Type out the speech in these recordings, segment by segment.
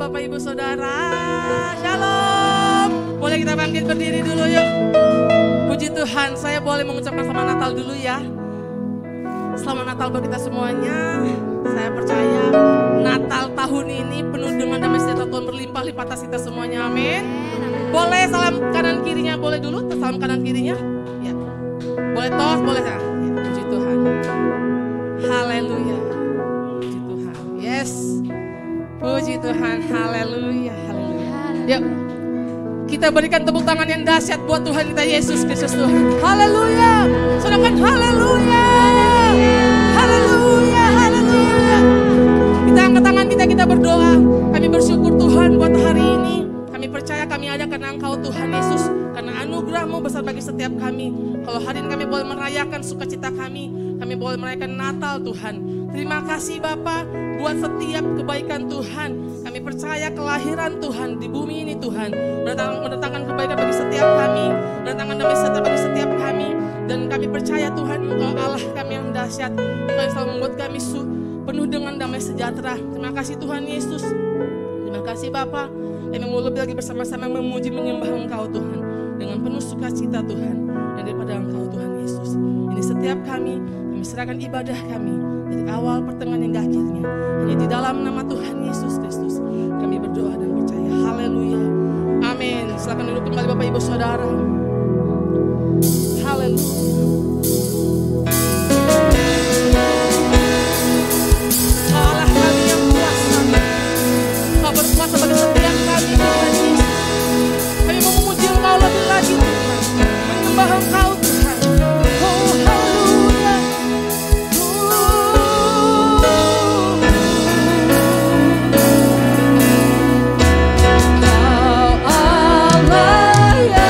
Bapak Ibu Saudara. Shalom. Boleh kita bangkit berdiri dulu yuk. Puji Tuhan, saya boleh mengucapkan selamat Natal dulu ya. Selamat Natal buat kita semuanya. Saya percaya Natal tahun ini penuh dengan damai sejahtera Tuhan berlimpah-limpah atas kita semuanya. Amin. Boleh salam kanan kirinya, boleh dulu salam kanan kirinya. Ya. Boleh tos, boleh ya. Puji Tuhan. Haleluya. Puji Tuhan. Yes. Puji Tuhan. Haleluya. Haleluya. Yuk. Kita berikan tepuk tangan yang dahsyat buat Tuhan kita Yesus Kristus Tuhan. Haleluya. Saudarakan haleluya. Haleluya. Haleluya. Kita angkat tangan kita berdoa. Kami bersyukur Tuhan buat hari ini. Kami percaya kami ada karena Engkau Tuhan Yesus. Karena anugerah-Mu besar bagi setiap kami. Kalau hari ini kami boleh merayakan sukacita kami boleh merayakan Natal Tuhan. Terima kasih Bapa buat setiap kebaikan Tuhan. Kami percaya kelahiran Tuhan di bumi ini Tuhan mendatangkan kebaikan bagi setiap kami, mendatangkan damai sejahtera bagi setiap kami. Dan kami percaya Tuhan Engkau Allah kami yang dahsyat. Engkau yang selalu membuat kami penuh dengan damai sejahtera. Terima kasih Tuhan Yesus. Terima kasih Bapa. Kami mau lebih lagi bersama-sama memuji menyembah Engkau Tuhan dengan penuh sukacita Tuhan dan daripada Engkau Tuhan Yesus. Ini setiap kami serahkan ibadah kami dari awal pertengahan hingga akhirnya hanya di dalam nama Tuhan Yesus Kristus kami berdoa dan percaya. Haleluya. Amin. Silakan duduk kembali Bapak Ibu Saudara. Haleluya. Allah kami yang kuasa, Kau berkuasa bagi setiap kami Tuhan Yesus. Kami mau memuji Engkau lebih lagi Tuhan, menyembah Engkau Tuhan. Oh haleluya. Kau Allah yang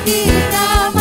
Kita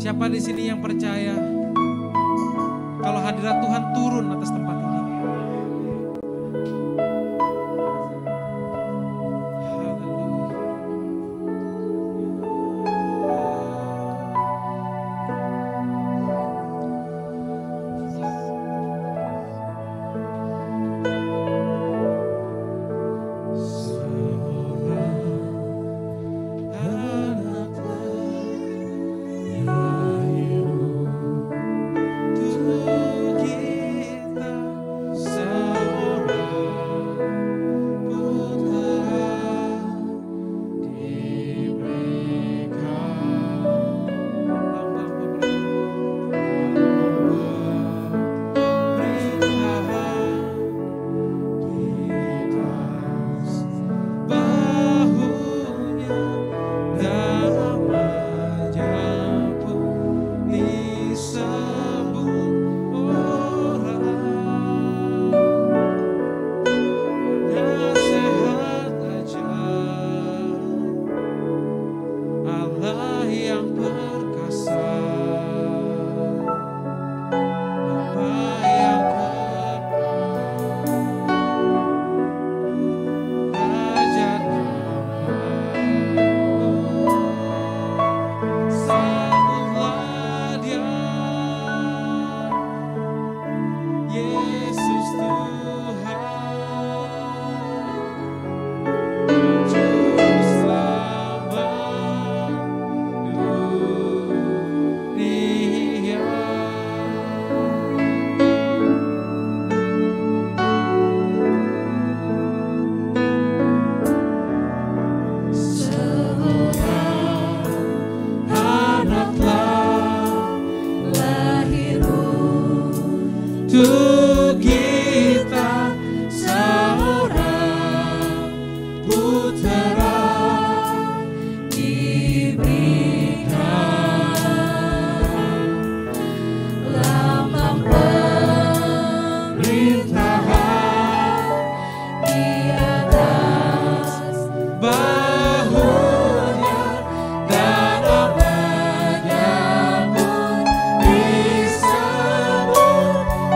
Siapa di sini yang percaya kalau hadirat Tuhan turun atas tempat ini?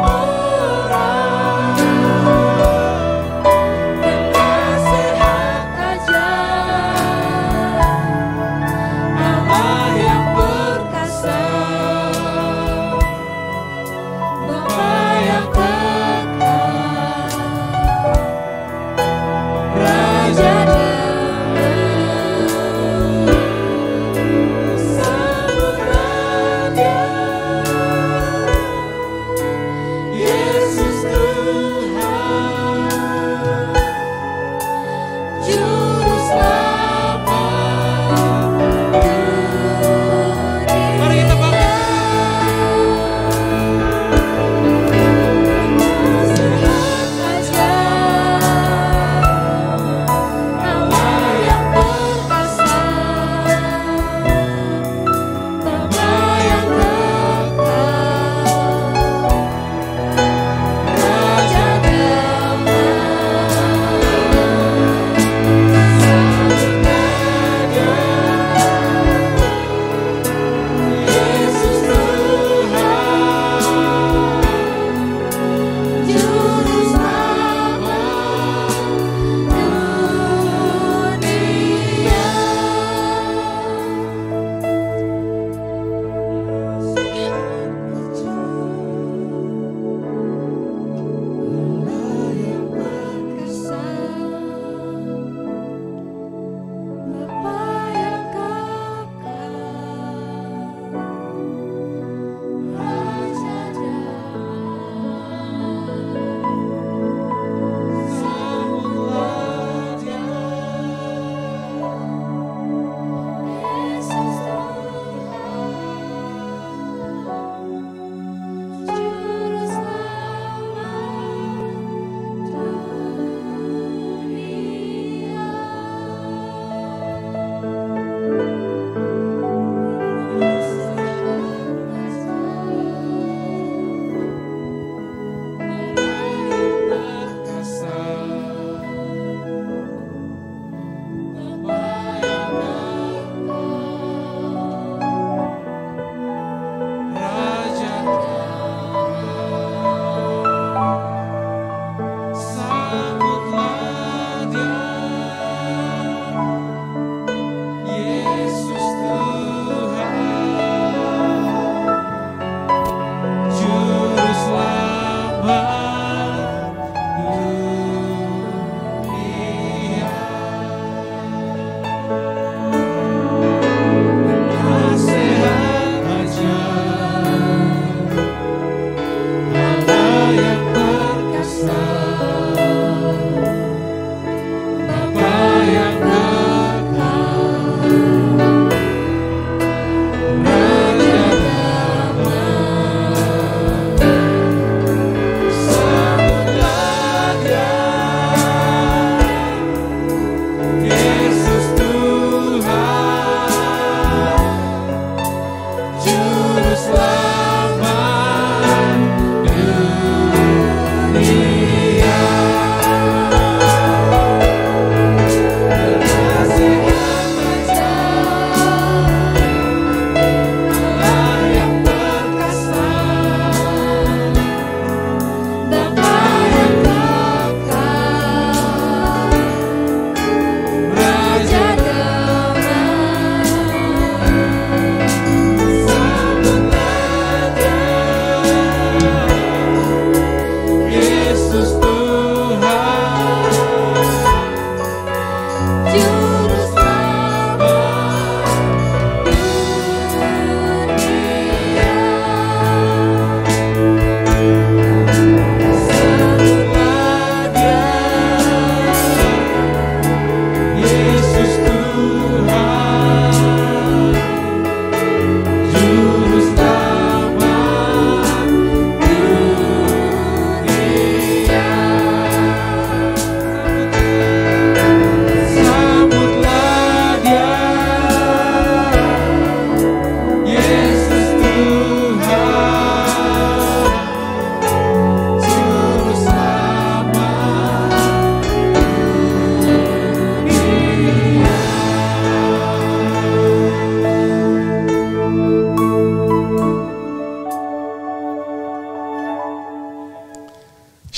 Oh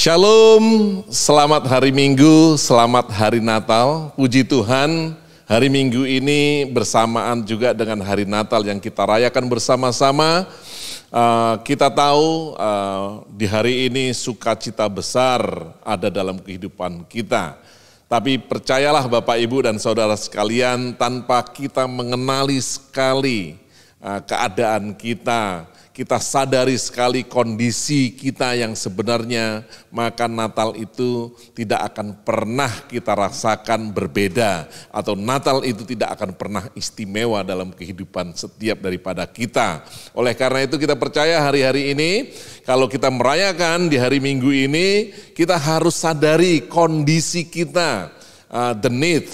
Shalom, selamat hari Minggu, selamat hari Natal. Puji Tuhan, hari Minggu ini bersamaan juga dengan hari Natal yang kita rayakan bersama-sama. Kita tahu di hari ini sukacita besar ada dalam kehidupan kita. Tapi percayalah Bapak Ibu dan Saudara sekalian, tanpa kita mengenali sekali keadaan kita sadari sekali kondisi kita yang sebenarnya, maka Natal itu tidak akan pernah kita rasakan berbeda, atau Natal itu tidak akan pernah istimewa dalam kehidupan setiap daripada kita. Oleh karena itu kita percaya hari-hari ini, kalau kita merayakan di hari Minggu ini, kita harus sadari kondisi kita, the need,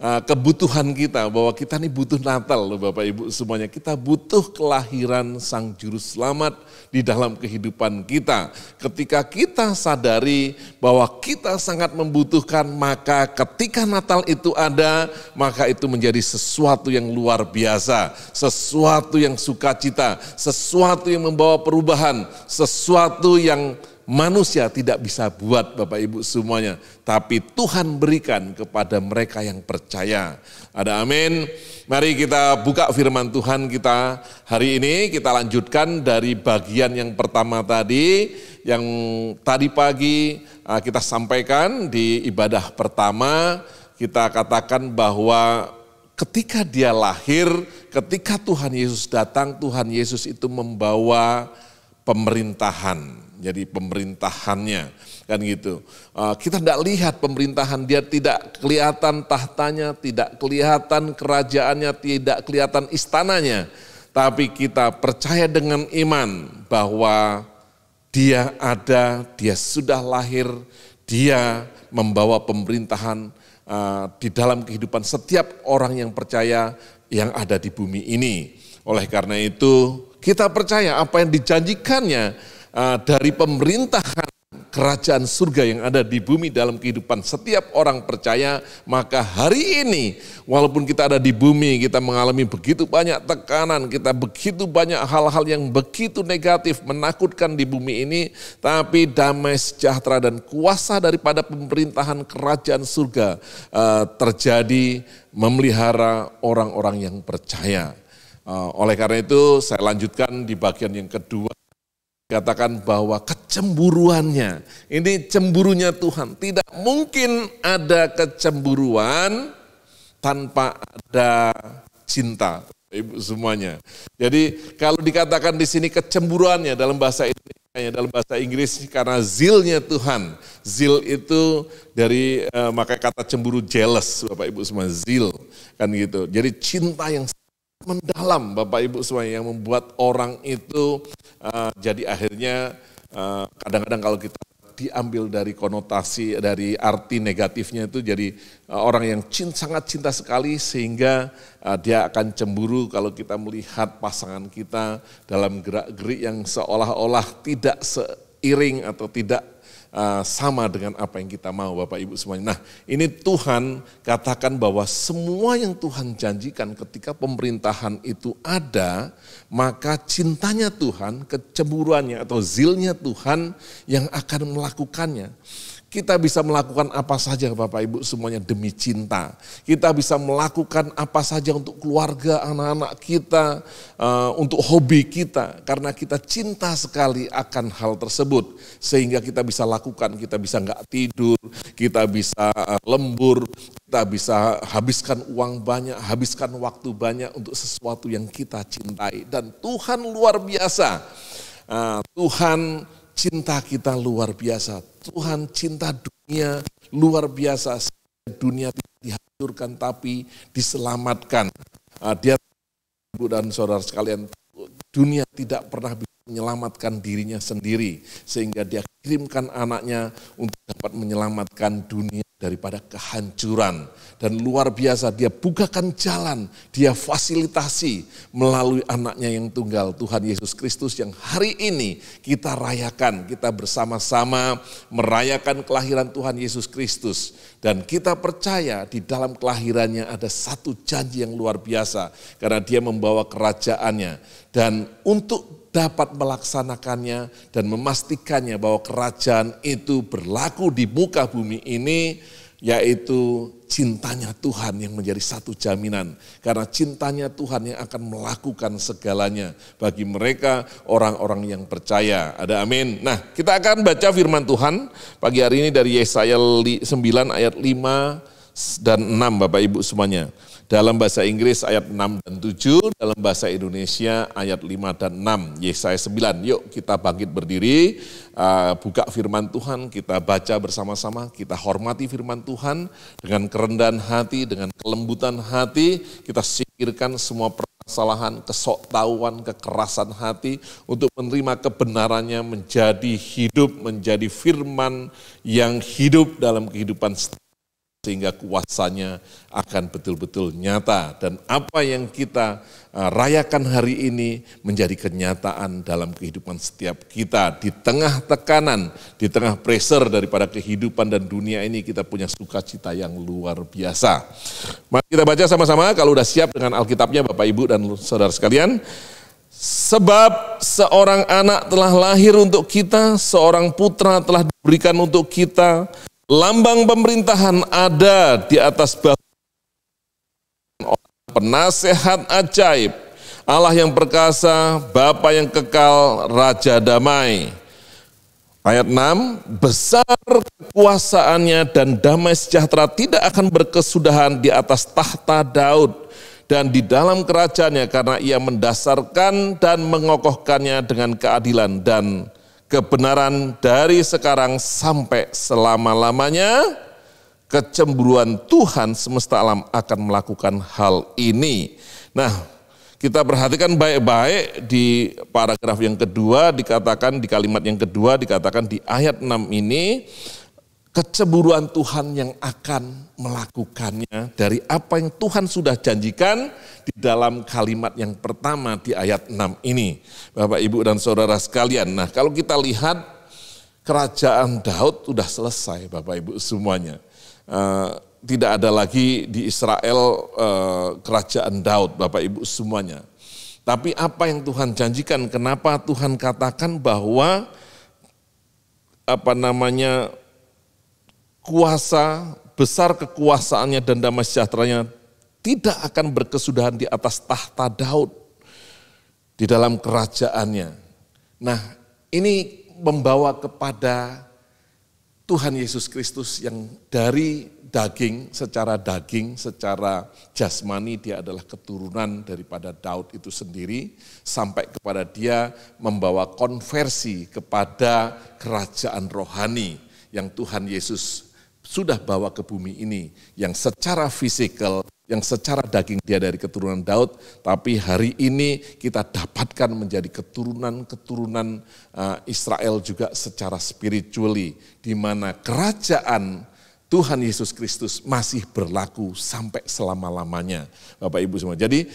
kebutuhan kita, bahwa kita ini butuh Natal loh Bapak Ibu semuanya. Kita butuh kelahiran Sang Juru Selamat di dalam kehidupan kita. Ketika kita sadari bahwa kita sangat membutuhkan, maka ketika Natal itu ada, maka itu menjadi sesuatu yang luar biasa, sesuatu yang sukacita, sesuatu yang membawa perubahan, sesuatu yang manusia tidak bisa buat Bapak Ibu semuanya, tapi Tuhan berikan kepada mereka yang percaya. Ada amin. Mari kita buka firman Tuhan kita hari ini, kita lanjutkan dari bagian yang pertama tadi, yang tadi pagi kita sampaikan di ibadah pertama. Kita katakan bahwa ketika dia lahir, ketika Tuhan Yesus datang, Tuhan Yesus itu membawa pemerintahan. Jadi pemerintahannya kan gitu. Kita tidak lihat pemerintahan dia, tidak kelihatan tahtanya, tidak kelihatan kerajaannya, tidak kelihatan istananya. Tapi kita percaya dengan iman bahwa dia ada, dia sudah lahir, dia membawa pemerintahan di dalam kehidupan setiap orang yang percaya yang ada di bumi ini. Oleh karena itu kita percaya apa yang dijanjikannya dari pemerintahan kerajaan surga yang ada di bumi dalam kehidupan setiap orang percaya, maka hari ini walaupun kita ada di bumi, kita mengalami begitu banyak tekanan, kita begitu banyak hal-hal yang begitu negatif, menakutkan di bumi ini, tapi damai sejahtera dan kuasa daripada pemerintahan kerajaan surga terjadi memelihara orang-orang yang percaya. Oleh karena itu saya lanjutkan di bagian yang kedua. Katakan bahwa kecemburuannya, ini cemburunya Tuhan. Tidak mungkin ada kecemburuan tanpa ada cinta, Ibu semuanya. Jadi kalau dikatakan di sini kecemburuannya dalam bahasa Inggris, karena zeal-nya Tuhan. Zeal itu dari makanya kata cemburu jealous, Bapak Ibu semua, zeal kan gitu. Jadi cinta yang mendalam Bapak Ibu semuanya yang membuat orang itu jadi akhirnya kadang-kadang kalau kita diambil dari konotasi, dari arti negatifnya itu jadi orang yang sangat cinta sekali sehingga dia akan cemburu kalau kita melihat pasangan kita dalam gerak-gerik yang seolah-olah tidak seiring atau tidak sama dengan apa yang kita mau Bapak Ibu semuanya. Nah ini Tuhan katakan bahwa semua yang Tuhan janjikan ketika pemerintahan itu ada, maka cintanya Tuhan, kecemburuannya atau zilnya Tuhan yang akan melakukannya. Kita bisa melakukan apa saja Bapak Ibu semuanya demi cinta. Kita bisa melakukan apa saja untuk keluarga, anak-anak kita, untuk hobi kita. Karena kita cinta sekali akan hal tersebut. Sehingga kita bisa lakukan, kita bisa nggak tidur, kita bisa lembur, kita bisa habiskan uang banyak, habiskan waktu banyak untuk sesuatu yang kita cintai. Dan Tuhan luar biasa, Tuhan cinta kita luar biasa. Tuhan cinta dunia luar biasa. Dunia tidak dihancurkan tapi diselamatkan. Dia, Ibu dan Saudara sekalian, dunia tidak pernah bisa menyelamatkan dirinya sendiri. Sehingga dia kirimkan anaknya untuk dapat menyelamatkan dunia daripada kehancuran. Dan luar biasa dia bukakan jalan, dia fasilitasi melalui anaknya yang tunggal, Tuhan Yesus Kristus yang hari ini kita rayakan. Kita bersama-sama merayakan kelahiran Tuhan Yesus Kristus. Dan kita percaya di dalam kelahirannya ada satu janji yang luar biasa. Karena dia membawa kerajaannya. Dan untuk dapat melaksanakannya dan memastikannya bahwa kerajaan itu berlaku di muka bumi ini, yaitu cintanya Tuhan yang menjadi satu jaminan. Karena cintanya Tuhan yang akan melakukan segalanya bagi mereka orang-orang yang percaya. Ada amin. Nah, kita akan baca firman Tuhan pagi hari ini dari Yesaya 9 ayat 5 dan 6 Bapak Ibu semuanya. Dalam bahasa Inggris ayat 6 dan 7, dalam bahasa Indonesia ayat 5 dan 6, Yesaya 9. Yuk kita bangkit berdiri, buka firman Tuhan, kita baca bersama-sama, kita hormati firman Tuhan dengan kerendahan hati, dengan kelembutan hati, kita singkirkan semua permasalahan, kesoktahuan, kekerasan hati untuk menerima kebenarannya menjadi hidup, menjadi firman yang hidup dalam kehidupan sehingga kuasanya akan betul-betul nyata. Dan apa yang kita rayakan hari ini menjadi kenyataan dalam kehidupan setiap kita. Di tengah tekanan, di tengah pressure daripada kehidupan dan dunia ini, kita punya sukacita yang luar biasa. Mari kita baca sama-sama, kalau udah siap dengan Alkitabnya Bapak Ibu dan saudara sekalian. Sebab seorang anak telah lahir untuk kita, seorang putra telah diberikan untuk kita. Lambang pemerintahan ada di atas bahu, penasehat ajaib, Allah yang perkasa, Bapa yang kekal, Raja damai. Ayat 6, besar kekuasaannya dan damai sejahtera tidak akan berkesudahan di atas tahta Daud dan di dalam kerajaannya, karena ia mendasarkan dan mengokohkannya dengan keadilan dan kebenaran dari sekarang sampai selama-lamanya. Kecemburuan Tuhan semesta alam akan melakukan hal ini. Nah, kita perhatikan baik-baik di paragraf yang kedua dikatakan, di kalimat yang kedua dikatakan di ayat 6 ini, kecemburuan Tuhan yang akan melakukannya dari apa yang Tuhan sudah janjikan di dalam kalimat yang pertama di ayat 6 ini. Bapak, Ibu, dan saudara sekalian, nah kalau kita lihat kerajaan Daud sudah selesai Bapak Ibu semuanya. Tidak ada lagi di Israel kerajaan Daud Bapak Ibu semuanya. Tapi apa yang Tuhan janjikan, kenapa Tuhan katakan bahwa kuasa, besar kekuasaannya dan damai sejahteranya tidak akan berkesudahan di atas tahta Daud di dalam kerajaannya. Nah, ini membawa kepada Tuhan Yesus Kristus yang dari daging, secara jasmani dia adalah keturunan daripada Daud itu sendiri, sampai kepada dia membawa konversi kepada kerajaan rohani yang Tuhan Yesus sudah bawa ke bumi ini, yang secara fisikal, yang secara daging dia dari keturunan Daud, tapi hari ini kita dapatkan menjadi keturunan Israel juga secara spiritually, di mana kerajaan Tuhan Yesus Kristus masih berlaku sampai selama-lamanya, Bapak Ibu semua. Jadi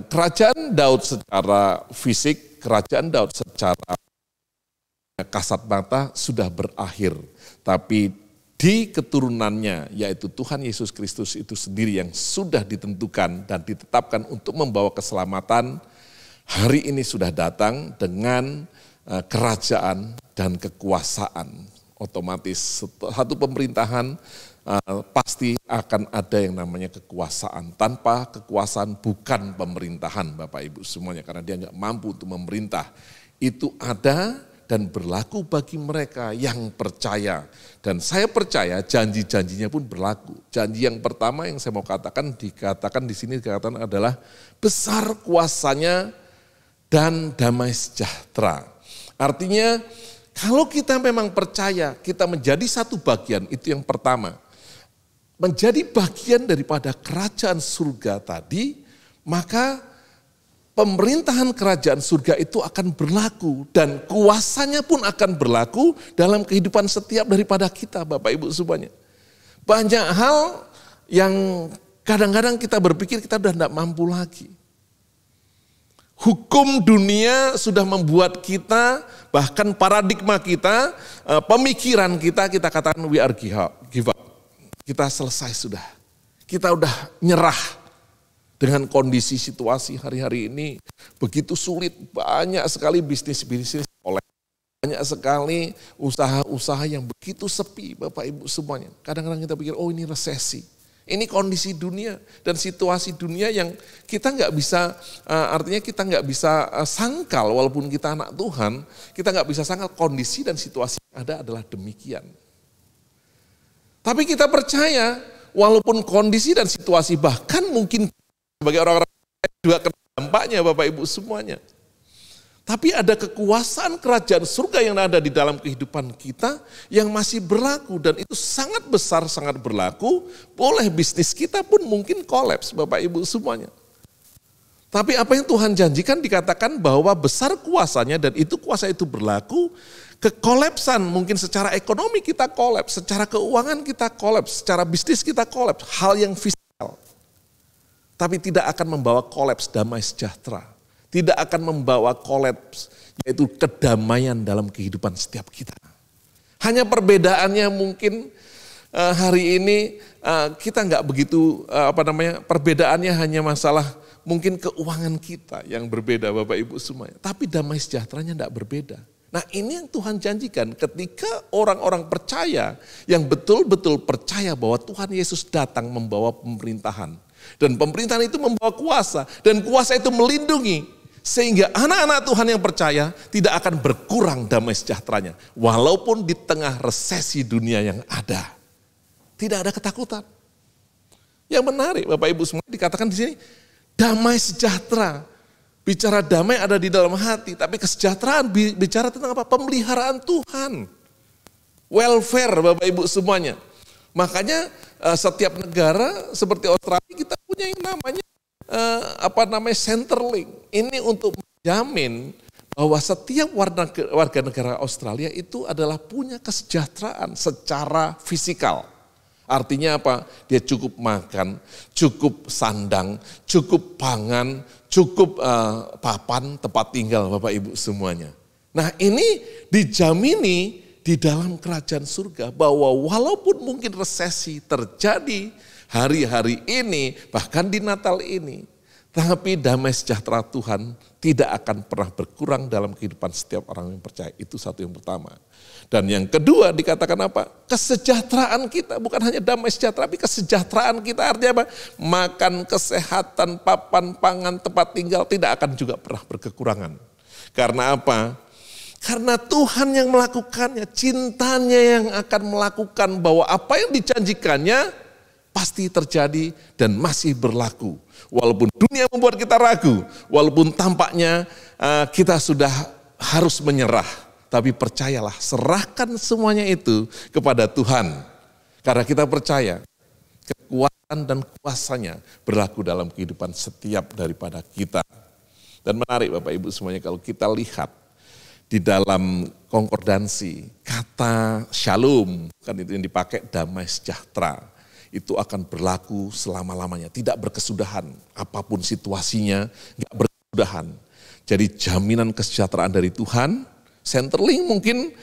kerajaan Daud secara fisik, kerajaan Daud secara kasat mata sudah berakhir, tapi di keturunannya, yaitu Tuhan Yesus Kristus itu sendiri yang sudah ditentukan dan ditetapkan untuk membawa keselamatan, hari ini sudah datang dengan kerajaan dan kekuasaan. Otomatis satu pemerintahan pasti akan ada yang namanya kekuasaan. Tanpa kekuasaan bukan pemerintahan Bapak Ibu semuanya, karena dia nggak mampu untuk memerintah. Itu ada dan berlaku bagi mereka yang percaya. Dan saya percaya janji-janjinya pun berlaku. Janji yang pertama yang saya mau dikatakan di sini adalah besar kuasanya dan damai sejahtera. Artinya kalau kita memang percaya, kita menjadi satu bagian, itu yang pertama. Menjadi bagian daripada kerajaan surga tadi, maka pemerintahan kerajaan surga itu akan berlaku dan kuasanya pun akan berlaku dalam kehidupan setiap daripada kita Bapak Ibu semuanya. Banyak hal yang kadang-kadang kita berpikir kita sudah tidak mampu lagi. Hukum dunia sudah membuat kita, bahkan paradigma kita, pemikiran kita katakan we are give up. Kita selesai sudah. Kita udah nyerah. Dengan kondisi situasi hari-hari ini begitu sulit, banyak sekali bisnis-bisnis oleh banyak sekali usaha-usaha yang begitu sepi Bapak Ibu semuanya. Kadang-kadang kita pikir, oh ini resesi. Ini kondisi dunia dan situasi dunia yang kita nggak bisa, artinya kita nggak bisa sangkal walaupun kita anak Tuhan, kita nggak bisa sangkal kondisi dan situasi yang ada adalah demikian. Tapi kita percaya walaupun kondisi dan situasi bahkan mungkin sebagai orang-orang juga kena dampaknya Bapak Ibu semuanya. Tapi ada kekuasaan kerajaan surga yang ada di dalam kehidupan kita yang masih berlaku dan itu sangat besar, sangat berlaku. Boleh bisnis kita pun mungkin kolaps Bapak Ibu semuanya. Tapi apa yang Tuhan janjikan dikatakan bahwa besar kuasanya dan itu kuasa itu berlaku. Kekolapsan mungkin secara ekonomi kita kolaps, secara keuangan kita kolaps, secara bisnis kita kolaps. Hal yang fisikal. Tapi tidak akan membawa kolaps damai sejahtera. Tidak akan membawa kolaps yaitu kedamaian dalam kehidupan setiap kita. Hanya perbedaannya mungkin hari ini kita nggak begitu perbedaannya hanya masalah mungkin keuangan kita yang berbeda Bapak Ibu semuanya. Tapi damai sejahteranya nggak berbeda. Nah ini yang Tuhan janjikan ketika orang-orang percaya yang betul-betul percaya bahwa Tuhan Yesus datang membawa pemerintahan. Dan pemerintahan itu membawa kuasa dan kuasa itu melindungi sehingga anak-anak Tuhan yang percaya tidak akan berkurang damai sejahteranya walaupun di tengah resesi dunia yang ada. Tidak ada ketakutan. Yang menarik Bapak Ibu semua dikatakan di sini damai sejahtera. Bicara damai ada di dalam hati, tapi kesejahteraan bicara tentang apa? Pemeliharaan Tuhan. Welfare Bapak Ibu semuanya. Makanya setiap negara seperti Australia kita punya yang namanya Centrelink. Ini untuk menjamin bahwa setiap warga negara Australia itu adalah punya kesejahteraan secara fisikal. Artinya apa? Dia cukup makan, cukup sandang, cukup pangan, cukup papan tempat tinggal Bapak Ibu semuanya. Nah ini dijamini di dalam kerajaan surga bahwa walaupun mungkin resesi terjadi hari-hari ini, bahkan di Natal ini, tapi damai sejahtera Tuhan tidak akan pernah berkurang dalam kehidupan setiap orang yang percaya. Itu satu yang pertama. Dan yang kedua dikatakan apa? Kesejahteraan kita, bukan hanya damai sejahtera, tapi kesejahteraan kita artinya apa? Makan, kesehatan, papan, pangan, tempat tinggal tidak akan juga pernah berkekurangan. Karena apa? Karena Tuhan yang melakukannya, cintanya yang akan melakukan bahwa apa yang dijanjikannya pasti terjadi dan masih berlaku. Walaupun dunia membuat kita ragu, walaupun tampaknya kita sudah harus menyerah. Tapi percayalah, serahkan semuanya itu kepada Tuhan. Karena kita percaya kekuatan dan kuasanya berlaku dalam kehidupan setiap daripada kita. Dan menarik Bapak Ibu semuanya kalau kita lihat di dalam konkordansi, kata shalom, kan itu yang dipakai damai sejahtera, itu akan berlaku selama-lamanya, tidak berkesudahan, apapun situasinya, enggak berkesudahan. Jadi jaminan kesejahteraan dari Tuhan, Centrelink mungkin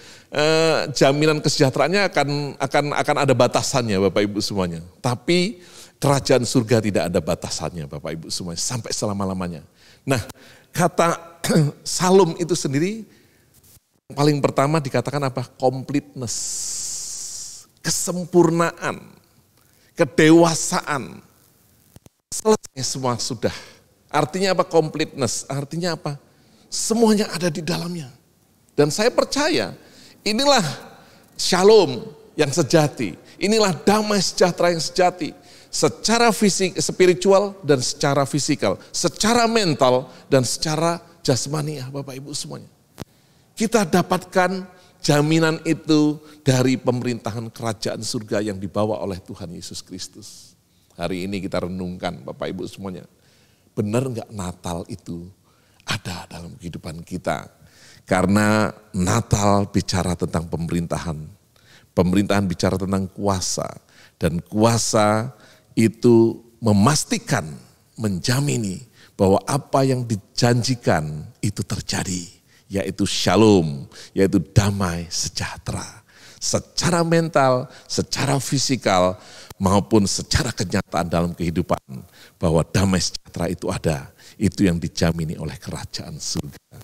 jaminan kesejahteraannya akan ada batasannya Bapak Ibu semuanya. Tapi kerajaan surga tidak ada batasannya Bapak Ibu semuanya, sampai selama-lamanya. Nah kata shalom itu sendiri, paling pertama dikatakan apa? Completeness, kesempurnaan, kedewasaan, selesai semua sudah. Artinya apa completeness? Artinya apa? Semuanya ada di dalamnya. Dan saya percaya inilah shalom yang sejati, inilah damai sejahtera yang sejati. Secara fisik, spiritual dan secara fisikal, secara mental dan secara jasmaniah Bapak Ibu semuanya. Kita dapatkan jaminan itu dari pemerintahan kerajaan surga yang dibawa oleh Tuhan Yesus Kristus. Hari ini kita renungkan Bapak Ibu semuanya. Benar enggak Natal itu ada dalam kehidupan kita? Karena Natal bicara tentang pemerintahan. Pemerintahan bicara tentang kuasa. Dan kuasa itu memastikan, menjamini bahwa apa yang dijanjikan itu terjadi. Yaitu shalom, yaitu damai sejahtera. secara mental, secara fisikal, maupun secara kenyataan dalam kehidupan, bahwa damai sejahtera itu ada. Itu yang dijamini oleh kerajaan surga.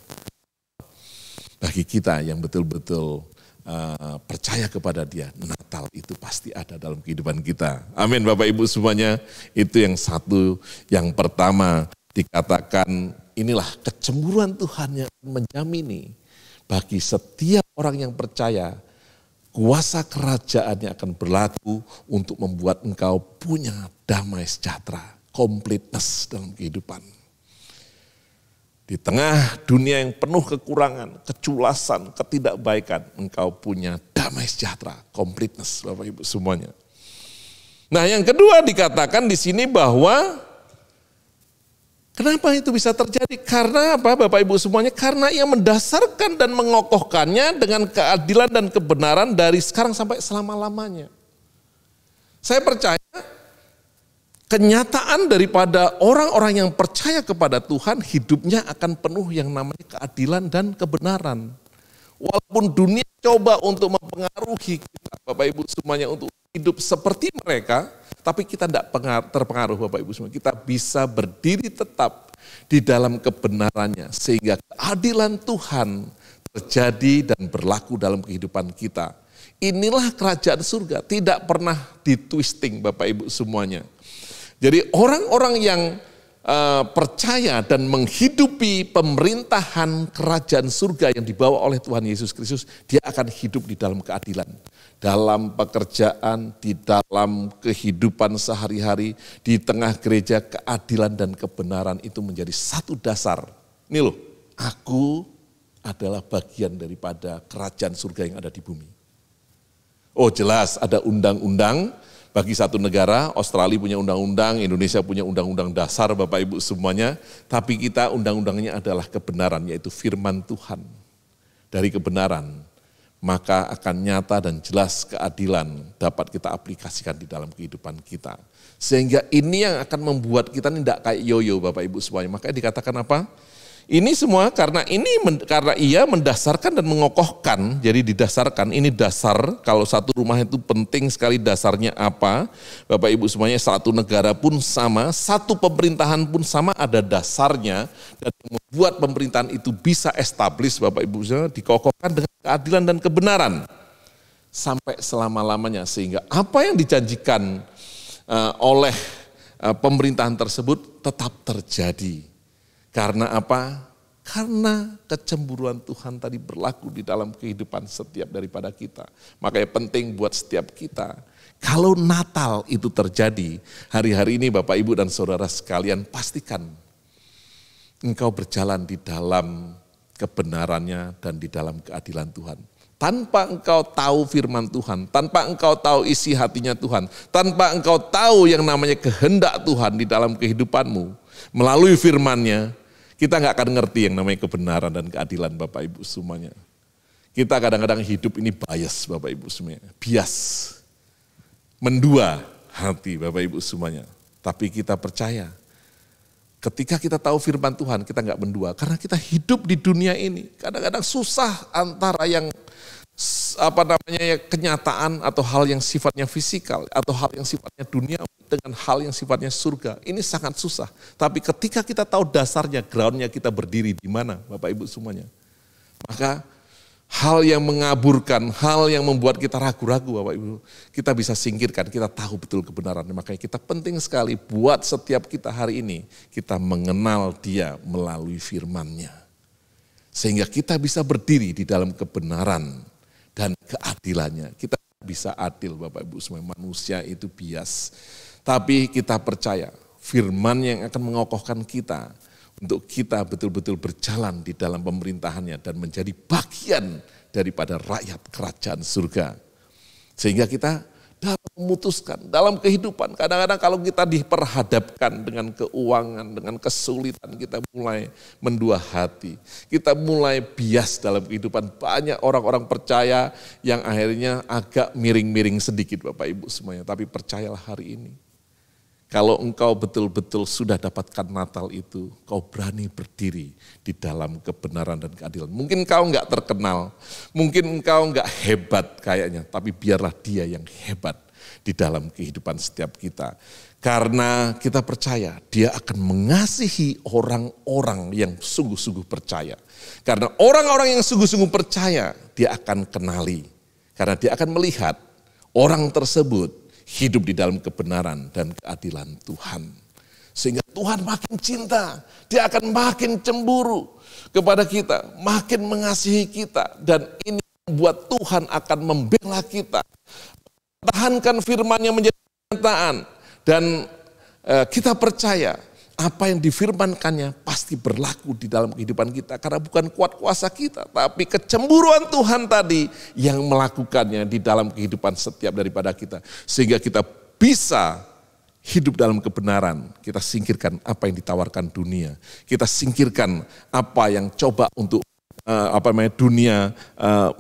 Bagi kita yang betul-betul percaya kepada Dia, Natal itu pasti ada dalam kehidupan kita. Amin Bapak Ibu semuanya. Itu yang satu, yang pertama dikatakan inilah kecemburuan Tuhan yang menjamini bagi setiap orang yang percaya, kuasa kerajaannya akan berlaku untuk membuat engkau punya damai sejahtera, completeness dalam kehidupan. Di tengah dunia yang penuh kekurangan, keculasan, ketidakbaikan, engkau punya damai sejahtera, completeness Bapak Ibu semuanya. Nah, yang kedua dikatakan di sini bahwa kenapa itu bisa terjadi? Karena apa Bapak Ibu semuanya? Karena Ia mendasarkan dan mengokohkannya dengan keadilan dan kebenaran dari sekarang sampai selama-lamanya. Saya percaya kenyataan daripada orang-orang yang percaya kepada Tuhan, hidupnya akan penuh yang namanya keadilan dan kebenaran. Walaupun dunia coba untuk mempengaruhi kita, Bapak Ibu semuanya, untuk hidup seperti mereka, tapi kita tidak terpengaruh Bapak Ibu semua. Kita bisa berdiri tetap di dalam kebenarannya, sehingga keadilan Tuhan terjadi dan berlaku dalam kehidupan kita. Inilah kerajaan surga, tidak pernah ditwisting Bapak Ibu semuanya. Jadi orang-orang yang percaya dan menghidupi pemerintahan kerajaan surga yang dibawa oleh Tuhan Yesus Kristus, dia akan hidup di dalam keadilan. Dalam pekerjaan, di dalam kehidupan sehari-hari, di tengah gereja, keadilan dan kebenaran itu menjadi satu dasar. Ini loh, aku adalah bagian daripada kerajaan surga yang ada di bumi. Oh jelas ada undang-undang bagi satu negara, Australia punya undang-undang, Indonesia punya undang-undang dasar Bapak Ibu semuanya, tapi kita undang-undangnya adalah kebenaran, yaitu firman Tuhan. Dari kebenaran, maka akan nyata dan jelas keadilan dapat kita aplikasikan di dalam kehidupan kita. Sehingga ini yang akan membuat kita tidak kayak yoyo Bapak Ibu semuanya. Makanya dikatakan apa? Ini semua karena Ia mendasarkan dan mengokohkan. Jadi didasarkan, ini dasar. Kalau satu rumah itu penting sekali dasarnya apa. Bapak Ibu semuanya, satu negara pun sama, satu pemerintahan pun sama, ada dasarnya. Dan membuat pemerintahan itu bisa establish Bapak Ibu semuanya, dikokohkan dengan keadilan dan kebenaran. Sampai selama-lamanya, sehingga apa yang dijanjikan oleh pemerintahan tersebut tetap terjadi. Karena apa? Karena kecemburuan Tuhan tadi berlaku di dalam kehidupan setiap daripada kita. Makanya penting buat setiap kita. Kalau Natal itu terjadi, hari-hari ini Bapak Ibu dan Saudara sekalian, pastikan engkau berjalan di dalam kebenarannya dan di dalam keadilan Tuhan. Tanpa engkau tahu firman Tuhan, tanpa engkau tahu isi hatinya Tuhan, tanpa engkau tahu yang namanya kehendak Tuhan di dalam kehidupanmu, melalui firman-Nya, kita nggak akan ngerti yang namanya kebenaran dan keadilan Bapak Ibu semuanya. Kita kadang-kadang hidup ini bias Bapak Ibu semuanya, bias, mendua hati Bapak Ibu semuanya. Tapi kita percaya, ketika kita tahu firman Tuhan, kita nggak mendua, karena kita hidup di dunia ini. Kadang-kadang susah antara yang kenyataan atau hal yang sifatnya fisikal atau hal yang sifatnya dunia dengan hal yang sifatnya surga. Ini sangat susah. Tapi ketika kita tahu dasarnya, groundnya kita berdiri di mana Bapak Ibu semuanya. Maka hal yang mengaburkan, hal yang membuat kita ragu-ragu Bapak Ibu, kita bisa singkirkan, kita tahu betul kebenarannya. Makanya kita penting sekali buat setiap kita hari ini, kita mengenal Dia melalui firman-Nya. Sehingga kita bisa berdiri di dalam kebenaran dan keadilannya. Kita bisa adil Bapak Ibu semua, manusia itu bias. Tapi kita percaya firman yang akan mengokohkan kita untuk kita betul-betul berjalan di dalam pemerintahannya dan menjadi bagian daripada rakyat kerajaan surga. Sehingga kita dalam memutuskan, dalam kehidupan, kadang-kadang kalau kita diperhadapkan dengan keuangan, dengan kesulitan, kita mulai mendua hati. Kita mulai bias dalam kehidupan. Banyak orang-orang percaya yang akhirnya agak miring-miring sedikit Bapak Ibu semuanya. Tapi percayalah hari ini, Kalau engkau betul-betul sudah dapatkan Natal itu, kau berani berdiri di dalam kebenaran dan keadilan. Mungkin engkau enggak terkenal, mungkin engkau enggak hebat kayaknya, tapi biarlah Dia yang hebat di dalam kehidupan setiap kita. Karena kita percaya Dia akan mengasihi orang-orang yang sungguh-sungguh percaya. Karena orang-orang yang sungguh-sungguh percaya, Dia akan kenali. Karena Dia akan melihat orang tersebut hidup di dalam kebenaran dan keadilan Tuhan. Sehingga Tuhan makin cinta, Dia akan makin cemburu kepada kita, makin mengasihi kita. Dan ini membuat Tuhan akan membela kita. Tahankan firman-Nya menjadi kenyataan. Dan kita percaya apa yang difirmankannya pasti berlaku di dalam kehidupan kita. Karena bukan kuat kuasa kita, tapi kecemburuan Tuhan tadi yang melakukannya di dalam kehidupan setiap daripada kita. Sehingga kita bisa hidup dalam kebenaran. Kita singkirkan apa yang ditawarkan dunia. Kita singkirkan apa yang coba untuk dunia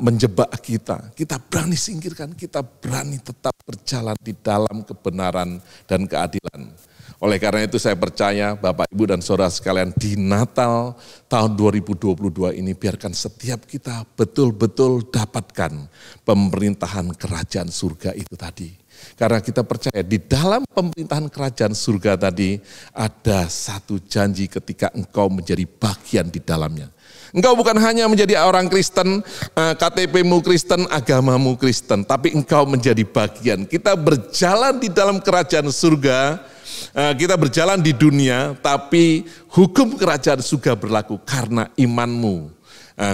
menjebak kita. Kita berani singkirkan, kita berani tetap berjalan di dalam kebenaran dan keadilan. Oleh karena itu saya percaya Bapak, Ibu, dan Saudara sekalian, di Natal tahun 2022 ini biarkan setiap kita betul-betul dapatkan pemerintahan kerajaan surga itu tadi. Karena kita percaya di dalam pemerintahan kerajaan surga tadi ada satu janji ketika engkau menjadi bagian di dalamnya. Engkau bukan hanya menjadi orang Kristen, KTP-mu Kristen, agamamu Kristen, tapi engkau menjadi bagian. Kita berjalan di dalam kerajaan surga, kita berjalan di dunia, tapi hukum kerajaan surga berlaku karena imanmu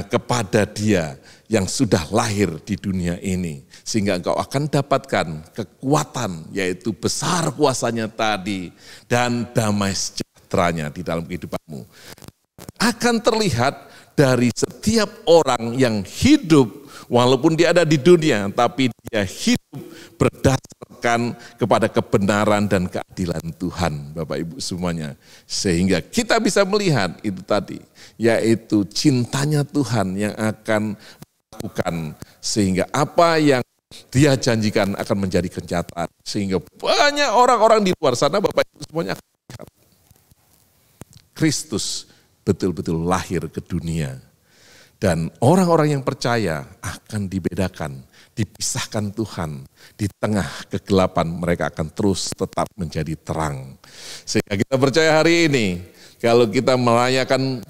kepada Dia yang sudah lahir di dunia ini. Sehingga engkau akan dapatkan kekuatan, yaitu besar kuasanya tadi, dan damai sejahteranya di dalam kehidupanmu. Akan terlihat dari setiap orang yang hidup, walaupun dia ada di dunia, tapi dia hidup berdasarkan kepada kebenaran dan keadilan Tuhan, Bapak Ibu semuanya. Sehingga kita bisa melihat itu tadi, yaitu cintanya Tuhan yang akan melakukan, sehingga apa yang Dia janjikan akan menjadi kenyataan. Sehingga banyak orang-orang di luar sana, Bapak Ibu semuanya akan melihat Kristus betul-betul lahir ke dunia. Dan orang-orang yang percaya akan dibedakan, dipisahkan Tuhan. Di tengah kegelapan mereka akan terus tetap menjadi terang. Sehingga kita percaya hari ini, kalau kita merayakan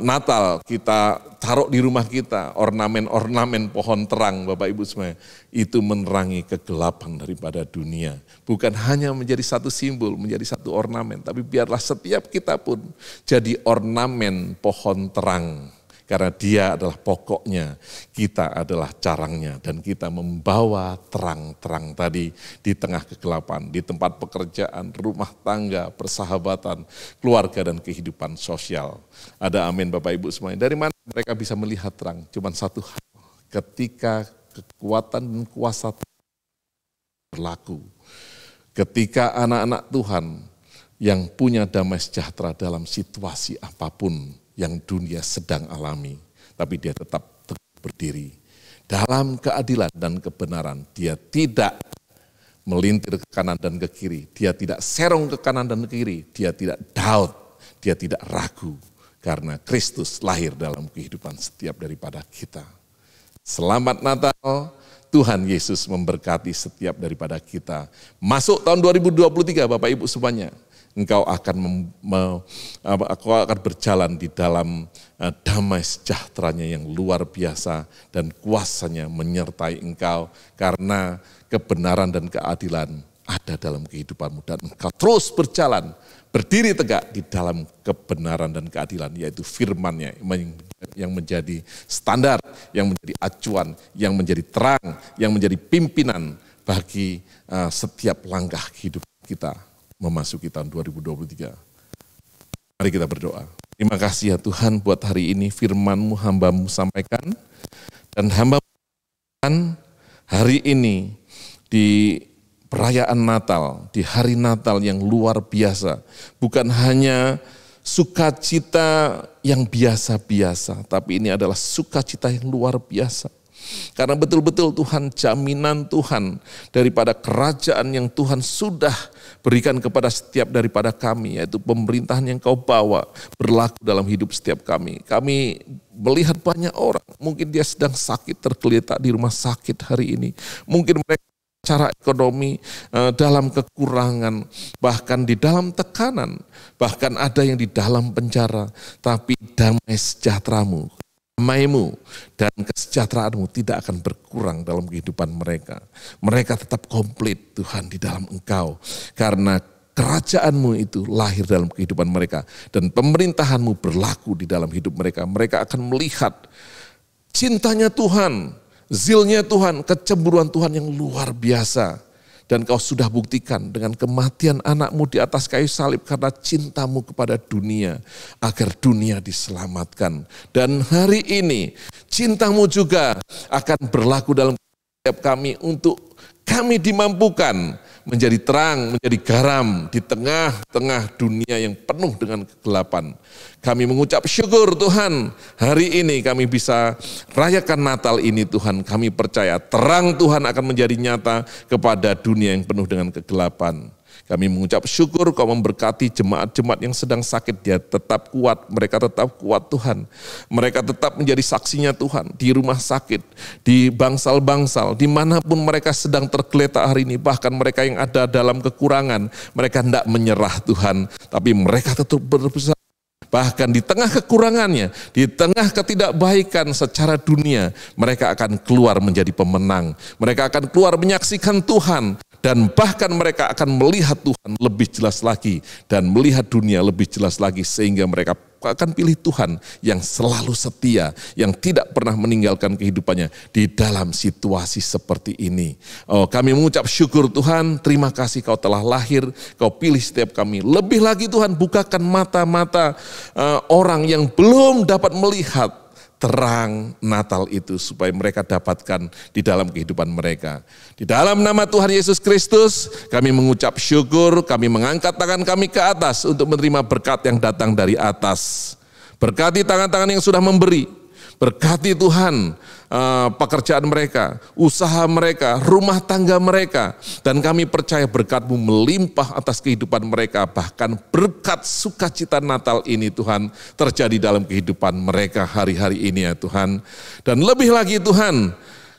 Natal, kita taruh di rumah kita ornamen-ornamen pohon terang, Bapak Ibu semua, itu menerangi kegelapan daripada dunia. Bukan hanya menjadi satu simbol, menjadi satu ornamen, tapi biarlah setiap kita pun jadi ornamen pohon terang. Karena Dia adalah pokoknya, kita adalah carangnya, dan kita membawa terang-terang tadi di tengah kegelapan, di tempat pekerjaan, rumah tangga, persahabatan, keluarga, dan kehidupan sosial. Ada amin Bapak Ibu semuanya. Dari mana mereka bisa melihat terang? Cuman satu hal, ketika kekuatan dan kuasa berlaku. Ketika anak-anak Tuhan yang punya damai sejahtera dalam situasi apapun yang dunia sedang alami, tapi dia tetap berdiri dalam keadilan dan kebenaran. Dia tidak melintir ke kanan dan ke kiri, dia tidak serong ke kanan dan ke kiri, dia tidak doubt, dia tidak ragu, karena Kristus lahir dalam kehidupan setiap daripada kita. Selamat Natal, Tuhan Yesus memberkati setiap daripada kita. Masuk tahun 2023 Bapak Ibu semuanya. Engkau akan berjalan di dalam damai sejahteranya yang luar biasa, dan kuasanya menyertai engkau karena kebenaran dan keadilan ada dalam kehidupanmu, dan engkau terus berjalan, berdiri tegak di dalam kebenaran dan keadilan, yaitu firman-Nya yang menjadi standar, yang menjadi acuan, yang menjadi terang, yang menjadi pimpinan bagi setiap langkah hidup kita memasuki tahun 2023. Mari kita berdoa. Terima kasih ya Tuhan buat hari ini firman-Mu hamba-Mu sampaikan. Dan hamba-Mu hari ini di perayaan Natal, di hari Natal yang luar biasa. Bukan hanya sukacita yang biasa-biasa, tapi ini adalah sukacita yang luar biasa. Karena betul-betul Tuhan, jaminan Tuhan daripada kerajaan yang Tuhan sudah berikan kepada setiap daripada kami, yaitu pemerintahan yang Kau bawa berlaku dalam hidup setiap kami. Kami melihat banyak orang, mungkin dia sedang sakit, tergeletak di rumah sakit hari ini. Mungkin mereka secara ekonomi dalam kekurangan, bahkan di dalam tekanan, bahkan ada yang di dalam penjara, tapi damai sejahtera-Mu, damai-Mu dan kesejahteraanmu tidak akan berkurang dalam kehidupan mereka. Mereka tetap komplit Tuhan di dalam Engkau. Karena kerajaan-Mu itu lahir dalam kehidupan mereka. Dan pemerintahan-Mu berlaku di dalam hidup mereka. Mereka akan melihat cintanya Tuhan, zilnya Tuhan, kecemburuan Tuhan yang luar biasa. Dan Kau sudah buktikan dengan kematian anak-Mu di atas kayu salib karena cinta-Mu kepada dunia, agar dunia diselamatkan. Dan hari ini cinta-Mu juga akan berlaku dalam setiap kami untuk kami dimampukan menjadi terang, menjadi garam di tengah-tengah dunia yang penuh dengan kegelapan. Kami mengucap syukur Tuhan, hari ini kami bisa rayakan Natal ini Tuhan. Kami percaya terang Tuhan akan menjadi nyata kepada dunia yang penuh dengan kegelapan. Kami mengucap syukur Kau memberkati jemaat-jemaat yang sedang sakit, dia tetap kuat, mereka tetap kuat Tuhan. Mereka tetap menjadi saksinya Tuhan di rumah sakit, di bangsal-bangsal, dimanapun mereka sedang tergeletak hari ini. Bahkan mereka yang ada dalam kekurangan, mereka tidak menyerah Tuhan, tapi mereka tetap berusaha. Bahkan di tengah kekurangannya, di tengah ketidakbaikan secara dunia, mereka akan keluar menjadi pemenang. Mereka akan keluar menyaksikan Tuhan. Dan bahkan mereka akan melihat Tuhan lebih jelas lagi dan melihat dunia lebih jelas lagi, sehingga mereka akan pilih Tuhan yang selalu setia, yang tidak pernah meninggalkan kehidupannya di dalam situasi seperti ini. Kami mengucap syukur Tuhan, terima kasih Kau telah lahir, Kau pilih setiap kami. Lebih lagi Tuhan, bukakan mata-mata orang yang belum dapat melihat terang Natal itu, supaya mereka dapatkan di dalam kehidupan mereka. Di dalam nama Tuhan Yesus Kristus kami mengucap syukur, kami mengangkat tangan kami ke atas untuk menerima berkat yang datang dari atas. Berkati tangan-tangan yang sudah memberi, berkati Tuhan pekerjaan mereka, usaha mereka, rumah tangga mereka. Dan kami percaya berkat-Mu melimpah atas kehidupan mereka. Bahkan berkat sukacita Natal ini Tuhan terjadi dalam kehidupan mereka hari-hari ini ya Tuhan. Dan lebih lagi Tuhan,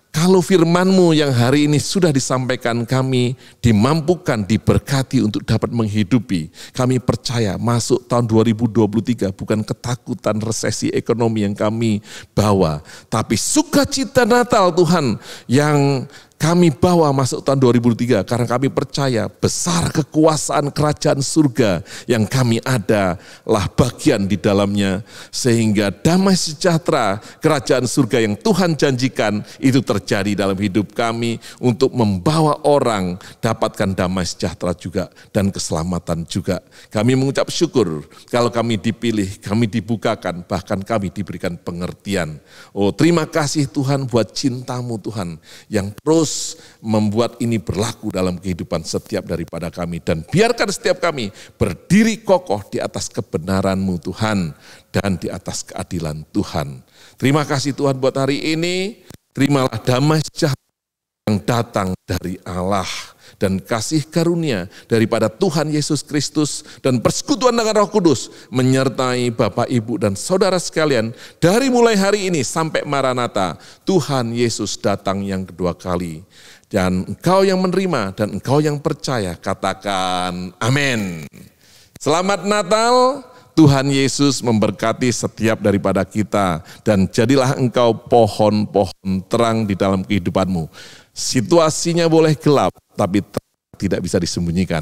kalau firman-Mu yang hari ini sudah disampaikan, kami dimampukan, diberkati untuk dapat menghidupi. Kami percaya masuk tahun 2023 bukan ketakutan resesi ekonomi yang kami bawa, tapi sukacita Natal Tuhan yang kami bawa masuk tahun 2003, karena kami percaya besar kekuasaan kerajaan surga yang kami adalah bagian di dalamnya, sehingga damai sejahtera kerajaan surga yang Tuhan janjikan itu terjadi dalam hidup kami untuk membawa orang dapatkan damai sejahtera juga dan keselamatan juga. Kami mengucap syukur kalau kami dipilih, kami dibukakan, bahkan kami diberikan pengertian. Terima kasih Tuhan buat cinta-Mu Tuhan yang terus membuat ini berlaku dalam kehidupan setiap daripada kami. Dan biarkan setiap kami berdiri kokoh di atas kebenaran-Mu Tuhan dan di atas keadilan Tuhan. Terima kasih Tuhan buat hari ini. Terimalah damai sejahtera yang datang dari Allah dan kasih karunia daripada Tuhan Yesus Kristus dan persekutuan dengan Roh Kudus menyertai Bapak, Ibu, dan saudara sekalian dari mulai hari ini sampai Maranatha. Tuhan Yesus datang yang kedua kali. Dan engkau yang menerima dan engkau yang percaya, katakan amin. Selamat Natal. Tuhan Yesus memberkati setiap daripada kita, dan jadilah engkau pohon-pohon terang di dalam kehidupanmu. Situasinya boleh gelap, tapi tidak bisa disembunyikan.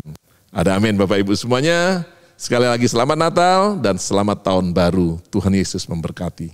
Ada amin Bapak Ibu semuanya. Sekali lagi selamat Natal dan selamat tahun baru. Tuhan Yesus memberkati.